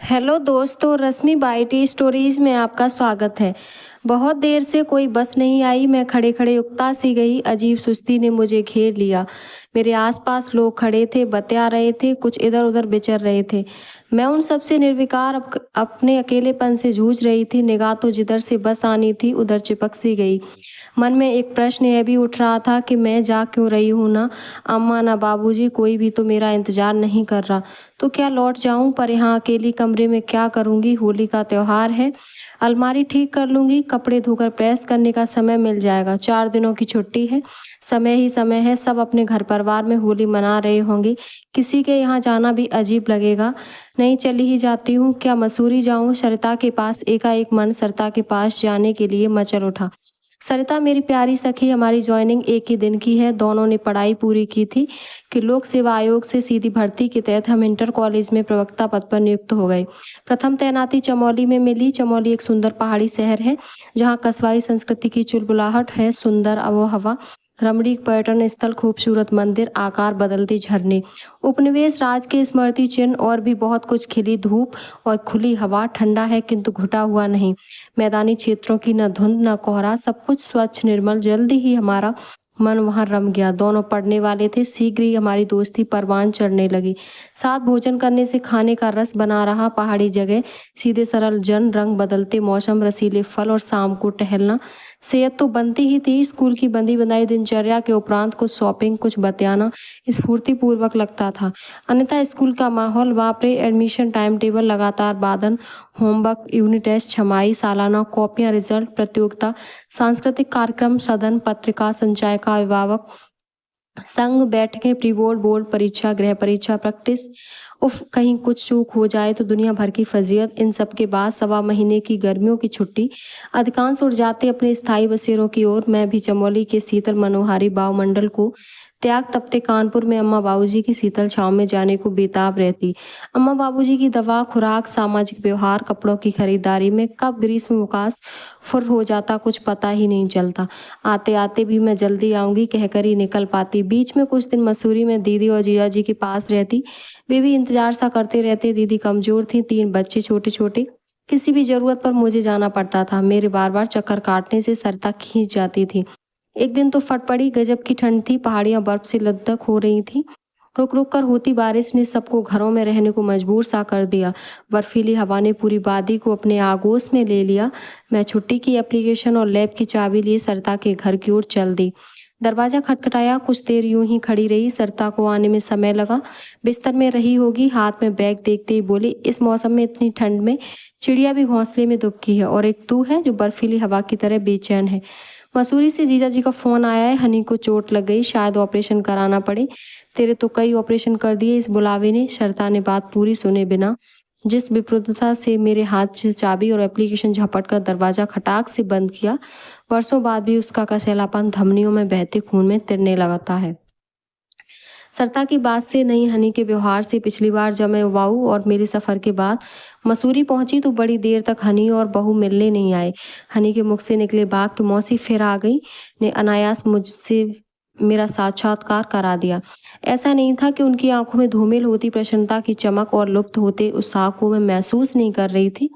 Hello दोस्तों, रश्मि बाइटी stories में आपका स्वागत है। बहुत देर से कोई बस नहीं आई। मैं खड़े खड़े उकता सी गई। अजीब सुस्ती ने मुझे घेर लिया। मेरे आसपास लोग खड़े थे, बतिया रहे थे, कुछ इधर उधर विचर रहे थे। मैं उन सबसे निर्विकार अपने अकेलेपन से जूझ रही थी। निगाह तो जिधर से बस आनी थी उधर चिपक सी गई। मन में एक प्रश्न यह भी उठ रहा था कि मैं जा क्यों रही हूँ। ना अम्मा ना बाबूजी, कोई भी तो मेरा इंतजार नहीं कर रहा। तो क्या लौट जाऊं? पर यहाँ अकेली कमरे में क्या करूंगी? होली का त्योहार है। अलमारी ठीक कर लूंगी, कपड़े धोकर प्रेस करने का समय मिल जाएगा। 4 दिनों की छुट्टी है, समय ही समय है। सब अपने घर परिवार में होली मना रहे होंगे। किसी के यहाँ जाना भी अजीब लगेगा। नहीं, चली ही जाती हूँ। क्या मसूरी जाऊं सरिता के पास? एकाएक मन सरिता के पास जाने के लिए मचल उठा। सरिता मेरी प्यारी सखी, हमारी ज्वाइनिंग एक ही दिन की है। दोनों ने पढ़ाई पूरी की थी कि लोक सेवा आयोग से सीधी भर्ती के तहत हम इंटर कॉलेज में प्रवक्ता पद पर नियुक्त हो गए। प्रथम तैनाती चमोली में मिली। चमोली एक सुंदर पहाड़ी शहर है जहाँ कस्बाई संस्कृति की चुलबुलाहट है। सुंदर आबो हवा, रमणीक पर्यटन स्थल, खूबसूरत मंदिर, आकार बदलते झरने, उपनिवेश राज के स्मृति चिन्ह और भी बहुत कुछ। खिली धूप और खुली हवा, ठंडा है किंतु घुटा हुआ नहीं। मैदानी क्षेत्रों की न धुंध न कोहरा, सब कुछ स्वच्छ निर्मल। जल्दी ही हमारा मन वहां रम गया। दोनों पढ़ने वाले थे। शीघ्र ही हमारी दोस्ती परवान चढ़ने लगी। साथ भोजन करने से खाने का रस बना रहा। पहाड़ी जगह, सीधे सरल जन, रंग बदलते मौसम, रसीले फल और शाम को टहलना। सेहत तो बनती ही थी। स्कूल की बंधी बनाई दिनचर्या के उपरांत कुछ शॉपिंग, कुछ बतियाना स्फूर्तिपूर्वक लगता था। अन्यथा स्कूल का माहौल, बाप रे! एडमिशन, टाइम टेबल, लगातार बाधन, होमवर्क, यूनिट टेस्ट, छमाही, सालाना कॉपियां, रिजल्ट, प्रतियोगिता, सांस्कृतिक कार्यक्रम, सदन, पत्रिका, संचय का अभिभावक संघ, बैठकें, प्री बोर्ड, बोर्ड परीक्षा, गृह परीक्षा, प्रैक्टिस। उफ, कहीं कुछ चूक हो जाए तो दुनिया भर की फजीयत। इन सब के बाद 1.25 महीने की गर्मियों की छुट्टी। अधिकांश उड़ जाते अपने स्थायी बसेरों की ओर। मैं भी चमोली के शीतल मनोहारी वायुमंडल को त्याग तपते कानपुर में अम्मा बाबूजी की शीतल छांव में जाने को बेताब रहती। अम्मा बाबूजी की दवा, खुराक, सामाजिक व्यवहार, कपड़ों की खरीदारी में कब ग्रीष्म अवकाश फुर हो जाता कुछ पता ही नहीं चलता। आते आते भी मैं जल्दी आऊंगी कहकर ही निकल पाती। बीच में कुछ दिन मसूरी में दीदी और जीजा जी के पास रहती। वे भी इंतजार सा करते रहते। दीदी कमजोर थी, 3 बच्चे छोटे छोटे। किसी भी जरूरत पर मुझे जाना पड़ता था। मेरे बार बार चक्कर काटने से सरिता खींच जाती थी। एक दिन तो फट पड़ी। गजब की ठंड थी, पहाड़ियां बर्फ से लकदक हो रही थी। रुक रुक कर होती बारिश ने सबको घरों में रहने को मजबूर सा कर दिया। बर्फीली हवा ने पूरी वादी को अपने आगोश में ले लिया। मैं छुट्टी की एप्लीकेशन और लैब की चाबी लिए सरिता के घर की ओर चल दी। दरवाजा खटखटाया। कुछ देर यूं ही खड़ी रही। सरिता को आने में समय लगा। बिस्तर में रही होगी। हाथ में बैग देखते ही बोली, इस मौसम में इतनी ठंड में चिड़िया भी घोंसले में दुबकी है और एक तू है जो बर्फीली हवा की तरह बेचैन है। मसूरी से जीजा जी का फोन आया है। हनी को चोट लग गई, शायद ऑपरेशन कराना पड़े। तेरे तो कई ऑपरेशन कर दिए इस बुलावे ने। सरिता ने बात पूरी सुने बिना जिस विप्रुतता से मेरे हाथ से चाबी और एप्लीकेशन झपट कर दरवाजा खटाक से बंद किया, वर्षों बाद भी उसका कसैलापन धमनियों में बहते खून में तिरने लगता है। सरिता की बात से नहीं, हनी के व्यवहार से। पिछली बार जब मैं वाऊ और मेरे सफर के बाद मसूरी पहुंची तो बड़ी देर तक हनी और बहू मिलने नहीं आए। हनी के मुख से निकले बाग कि मौसी फिर आ गई ने अनायास मुझसे मेरा साक्षात्कार करा दिया। ऐसा नहीं था कि उनकी आंखों में धूमिल होती प्रसन्नता की चमक और लुप्त होते उत्साह को मैं महसूस नहीं कर रही थी,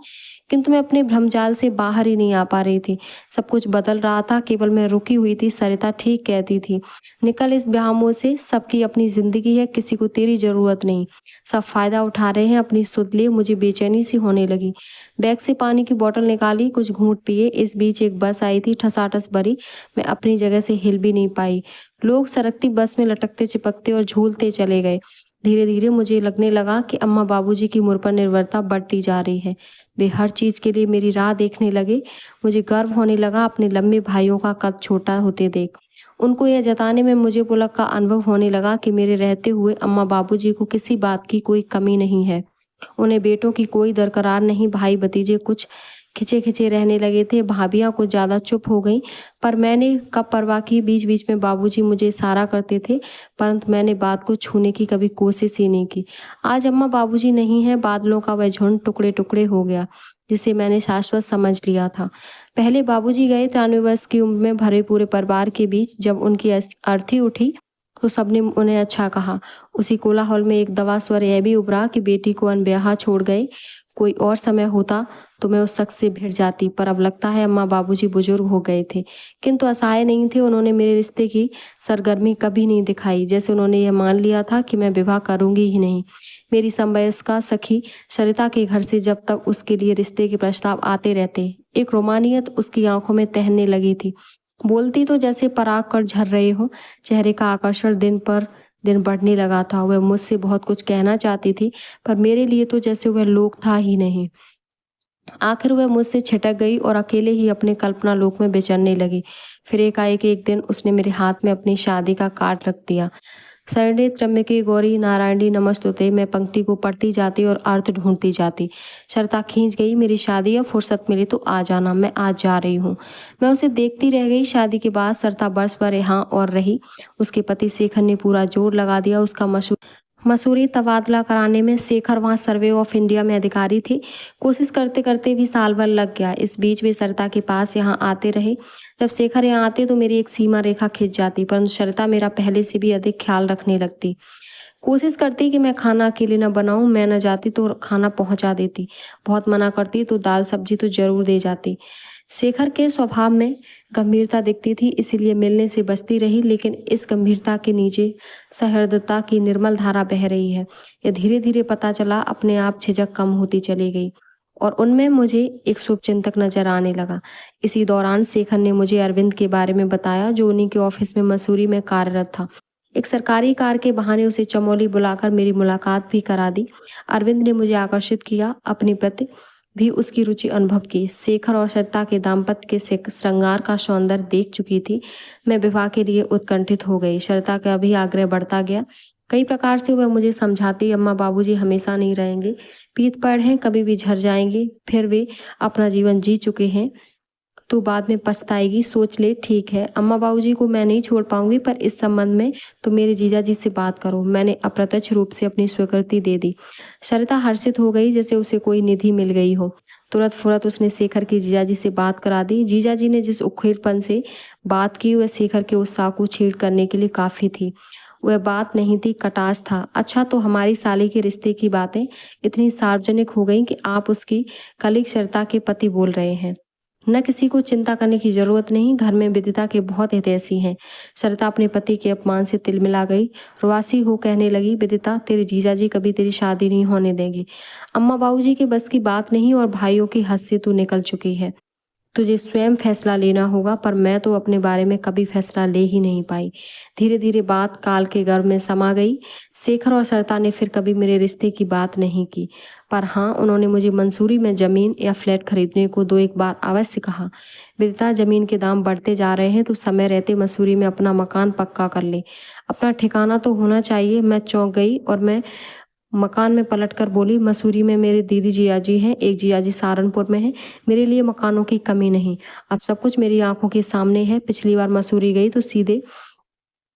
किंतु मैं अपने भ्रमजाल से बाहर ही नहीं आ पा रही थी। सब कुछ बदल रहा था, केवल मैं रुकी हुई थी। सरिता ठीक कहती थी, निकल इस ब्यामों से। सबकी अपनी जिंदगी है, किसी को तेरी जरूरत नहीं। सब फायदा उठा रहे हैं अपनी सुध लिए। मुझे बेचैनी सी होने लगी। बैग से पानी की बोतल निकाली, कुछ घूंट पिए। इस बीच एक बस आई थी, ठसाठस भरी। मैं अपनी जगह से हिल भी नहीं पाई। लोग सरकती बस में लटकते चिपकते और झूलते चले गए। धीरे धीरे मुझे लगने लगा कि अम्मा बाबूजी की मुझ पर निर्भरता बढ़ती जा रही है। वे हर चीज के लिए मेरी राह देखने लगे। मुझे गर्व होने लगा अपने लंबे भाइयों का कद छोटा होते देख। उनको यह जताने में मुझे पुलक का अनुभव होने लगा कि मेरे रहते हुए अम्मा बाबूजी को किसी बात की कोई कमी नहीं है। उन्हें बेटों की कोई दरकरार नहीं। भाई भतीजे कुछ खिंचे खिंचे रहने लगे थे। भाभियां कुछ ज्यादा चुप हो गईं। पर मैंने कब परवाह की। बीच बीच में बाबूजी मुझे इशारा करते थे, परंतु मैंने बात को छूने की कभी कोशिश ही नहीं की। आज अम्मा बाबूजी नहीं है। बादलों का वह झुंड टुकड़े टुकड़े हो गया जिसे मैंने शाश्वत समझ लिया था। पहले बाबूजी गए 93 वर्ष की उम्र में भरे पूरे परिवार के बीच। जब उनकी अर्थी उठी तो सबने उन्हें अच्छा कहा। उसी कोलाहल में एक दवा स्वर यह भी उभरा कि बेटी को अनब्याहा छोड़ गए। कोई और समय होता तो मैं उस शख्स से भिड़ जाती, पर अब लगता है अम्मा बाबूजी बुजुर्ग हो गए थे, किंतु असहाय नहीं थे। उन्होंने मेरे रिश्ते की सरगर्मी कभी नहीं दिखाई, जैसे उन्होंने यह मान लिया था कि मैं विवाह करूंगी ही नहीं। मेरी समवयस्का सखी सरिता के घर से जब तक उसके लिए रिश्ते के प्रस्ताव आते रहते, एक रोमानियत उसकी आंखों में तहने लगी थी। बोलती तो जैसे पराग कर झर रहे हो, चेहरे का आकर्षण दिन पर दिन बढ़ने लगा था। वह मुझसे बहुत कुछ कहना चाहती थी, पर मेरे लिए तो जैसे वह लोक था ही नहीं। आखिर वह मुझसे छिटक गई और अकेले ही अपने कल्पना लोक में विचरने लगी। फिर एकाएक एक दिन उसने मेरे हाथ में अपनी शादी का कार्ड रख दिया। शरणे त्र्यंबके गौरी नारायणी नमस्तुते, मैं पंक्ति को पढ़ती जाती और अर्थ ढूंढती जाती। शर्ता खींच गई, मेरी शादी है, फुर्सत मिले तो आ जाना, मैं आज जा रही हूँ। मैं उसे देखती रह गई। शादी के बाद शर्ता बरस भर यहाँ और रही। उसके पति शेखर ने पूरा जोर लगा दिया। उसका मसूरी तबादला कराने में। शेखर वहाँ सर्वे ऑफ इंडिया में अधिकारी थे। कोशिश करते करते भी साल भर लग गया। इस बीच वे सरिता के पास यहाँ आते रहे। जब शेखर यहाँ आते तो मेरी एक सीमा रेखा खिंच जाती, परंतु सरिता मेरा पहले से भी अधिक ख्याल रखने लगती। कोशिश करती कि मैं खाना अकेले न बनाऊं। मैं न जाती तो खाना पहुंचा देती, बहुत मना करती तो दाल सब्जी तो जरूर दे जाती। शेखर के स्वभाव में गंभीरता दिखती थी, इसीलिए मिलने से बचती रही, लेकिन इस गंभीरता के नीचे सहृदयता की निर्मल धारा बह रही है। यह धीरे धीरे पता चला। अपने आप झिझक कम होती चली गई और उनमें मुझे एक शुभचिंतक नजर आने लगा। इसी दौरान शेखर ने मुझे अरविंद के बारे में बताया, जो उन्हीं के ऑफिस में मसूरी में कार्यरत था। एक सरकारी कार के बहाने उसे चमोली बुलाकर मेरी मुलाकात भी करा दी। अरविंद ने मुझे आकर्षित किया, अपने प्रति भी उसकी रुचि अनुभव की। शेखर और सरिता के दाम्पत्य के श्रृंगार का सौंदर्य देख चुकी थी। मैं विवाह के लिए उत्कंठित हो गई। सरिता का भी आग्रह बढ़ता गया। कई प्रकार से वह मुझे समझाती, अम्मा बाबूजी हमेशा नहीं रहेंगे, पीत पड़ हैं, कभी भी झड़ जाएंगे, फिर वे अपना जीवन जी चुके हैं, तू बाद में पछताएगी, सोच ले। ठीक है, अम्मा बाबूजी को मैं नहीं छोड़ पाऊंगी, पर इस संबंध में तो मेरे जीजा जी से बात करो। मैंने अप्रत्यक्ष रूप से अपनी स्वीकृति दे दी। सरिता हर्षित हो गई, जैसे उसे कोई निधि मिल गई हो। तुरंत फुरत उसने शेखर के जीजाजी से बात करा दी। जीजाजी ने जिस उखेड़पन से बात की, वह शेखर के उत्साह को छीड़ करने के लिए काफी थी। वह बात नहीं थी, कटास था। अच्छा, तो हमारी साली के रिश्ते की बातें इतनी सार्वजनिक हो गई कि आप उसकी कलीग सरिता के पति बोल रहे हैं। न किसी को चिंता करने की जरूरत नहीं, घर में विदिता के बहुत हितैषी हैं। सरिता अपने पति के अपमान से तिलमिला गई। रुआसी हो कहने लगी, विदिता, तेरे जीजाजी कभी तेरी शादी नहीं होने देंगे। अम्मा बाबूजी के बस की बात नहीं और भाइयों की हद से तू निकल चुकी है। तुझे स्वयं फैसला लेना होगा, पर मैं तो अपने बारे में कभी फैसला ले ही नहीं पाई। धीरे धीरे बात काल के गर्भ में समा गई। शेखर और सरिता ने फिर कभी मेरे रिश्ते की बात नहीं की, पर हाँ, उन्होंने मुझे मंसूरी में जमीन या फ्लैट खरीदने को 2-1 बार अवश्य कहा। विदिता, जमीन के दाम बढ़ते जा रहे हैं, तो समय रहते मसूरी में अपना मकान पक्का कर ले। अपना ठिकाना तो होना चाहिए। मैं चौंक गई और मैं मकान में पलटकर बोली, मसूरी में मेरे दीदी जियाजी हैं, एक जियाजी सहारनपुर में है। मेरे लिए मकानों की कमी नहीं। अब सब कुछ मेरी आंखों के सामने है। पिछली बार मसूरी गई तो सीधे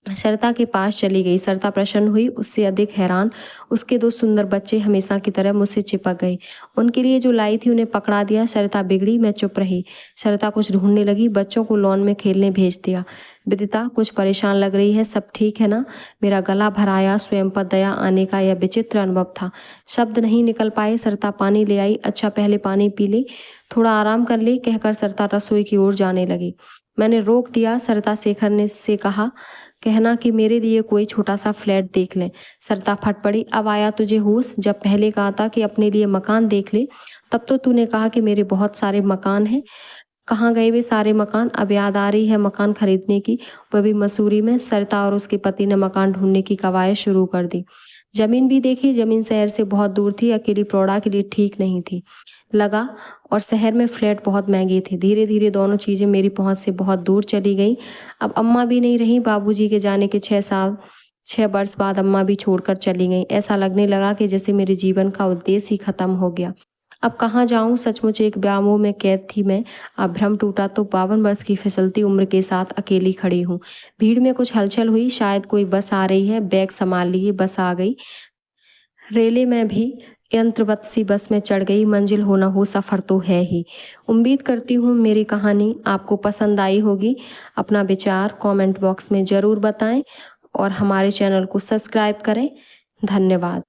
सरिता के पास चली गई। सरिता प्रसन्न हुई, उससे अधिक हैरान। उसके 2 सुंदर बच्चे हमेशा की तरह मुझसे चिपक गए। उनके लिए जो लाई थी उन्हें पकड़ा दिया। सरिता बिगड़ी, मैं चुप रही। सरिता कुछ ढूंढने लगी, बच्चों को लॉन में खेलने भेज दिया। विदिता कुछ परेशान लग रही है, सब ठीक है ना? मेरा गला भर आया। स्वयं पर दया आने का यह विचित्र अनुभव था। शब्द नहीं निकल पाए। सरिता पानी ले आई। अच्छा, पहले पानी पी ले, थोड़ा आराम कर ले, कहकर सरिता रसोई की ओर जाने लगी। मैंने रोक दिया। सरिता, शेखर ने से कहा, कहना कि मेरे लिए कोई छोटा सा फ्लैट देख ले। सरिता फट पड़ी, अब आया तुझे होश? जब पहले कहा था कि अपने लिए मकान देख ले, तब तो तूने कहा कि मेरे बहुत सारे मकान हैं। कहाँ गए वे सारे मकान? अब याद आ रही है मकान खरीदने की, वह भी मसूरी में। सरिता और उसके पति ने मकान ढूंढने की कवायद शुरू कर दी। जमीन भी देखी। जमीन शहर से बहुत दूर थी, अकेली प्रौढ़ा के लिए ठीक नहीं थी लगा, और शहर में फ्लैट बहुत महंगे थे। धीरे धीरे दोनों चीजें मेरी पहुंच से बहुत दूर चली गई। अब अम्मा भी नहीं रही। बाबूजी के जाने के 6 वर्ष बाद अम्मा भी छोड़कर चली गई। ऐसा लगने लगा कि जैसे मेरे जीवन का उद्देश्य ही खत्म हो गया। अब कहाँ जाऊं? सचमुच एक व्यामोह में कैद थी मैं। अब भ्रम टूटा तो 52 वर्ष की फिसलती उम्र के साथ अकेली खड़ी हूँ। भीड़ में कुछ हलचल हुई, शायद कोई बस आ रही है। बैग संभाल लिए, बस आ गई। रेले में भी यंत्रवत सी बस में चढ़ गई। मंजिल हो न हो, सफ़र तो है ही। उम्मीद करती हूँ मेरी कहानी आपको पसंद आई होगी। अपना विचार कमेंट बॉक्स में ज़रूर बताएं और हमारे चैनल को सब्सक्राइब करें। धन्यवाद।